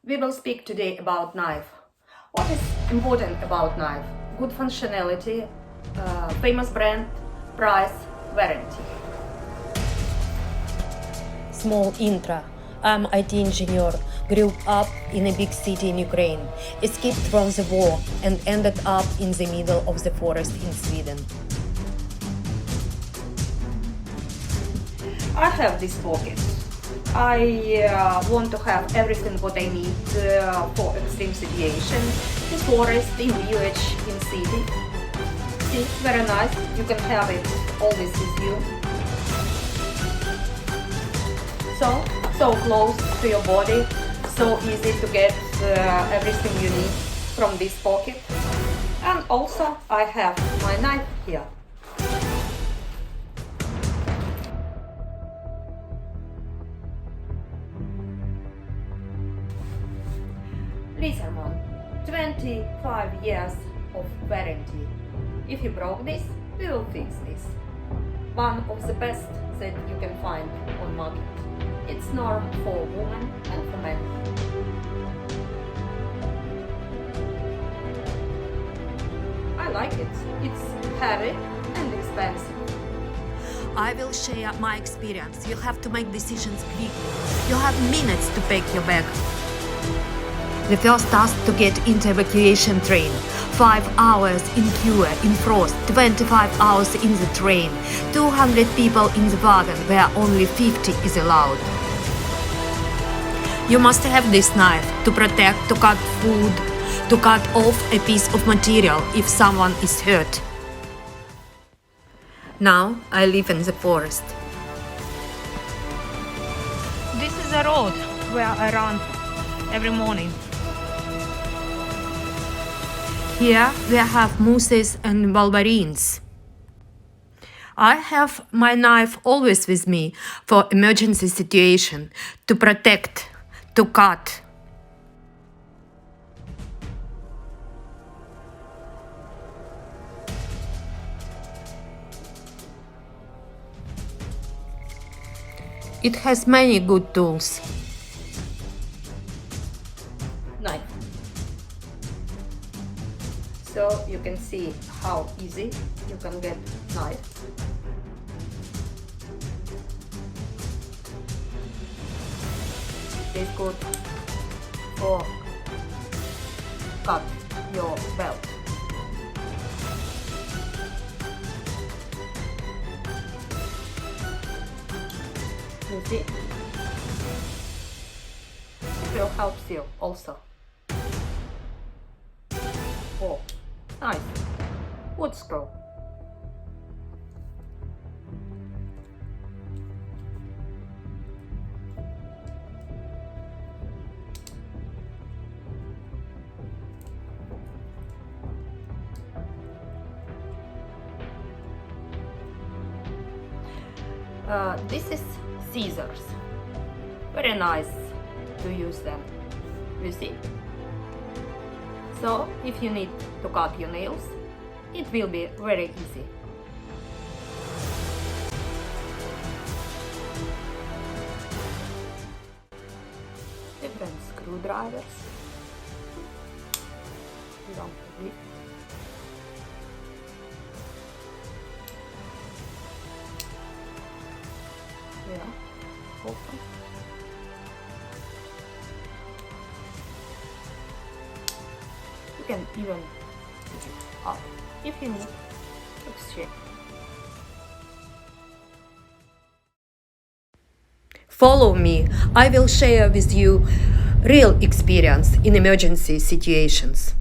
We will speak today about knife. What is important about knife? Good functionality, famous brand, price, warranty. Small intro. I'm IT engineer, grew up in a big city in Ukraine, escaped from the war and ended up in the middle of the forest in Sweden. I have this pocket. I want to have everything what I need for extreme situation, in forest, in village, in city. See, very nice. You can have it always with you. So close to your body, so easy to get everything you need from this pocket. And also I have my knife here. Leatherman, 25 years of warranty. If you broke this, we will fix this. One of the best that you can find on market. It's norm for women and for men. I like it. It's heavy and expensive. I will share my experience. You have to make decisions quickly. You have minutes to pack your bag. The first task to get into evacuation train. 5 hours in queue, in frost, 25 hours in the train, 200 people in the wagon where only 50 is allowed. You must have this knife to protect, to cut food, to cut off a piece of material if someone is hurt. Now I live in the forest. This is a road where I run every morning. Here we have mooses and wolverines. I have my knife always with me for emergency situation, to protect, to cut. It has many good tools. Knife. So you can see how easy you can get knife. It's good for cut your belt. You see? It will help you also. Oh, nice. Wood screw. This is scissors. Very nice to use them. You see? So, if you need to cut your nails, it will be very easy. Different screwdrivers. Don't forget. Yeah, open. You can even pick it up if you need to exchange. Follow me. I will share with you real experience in emergency situations.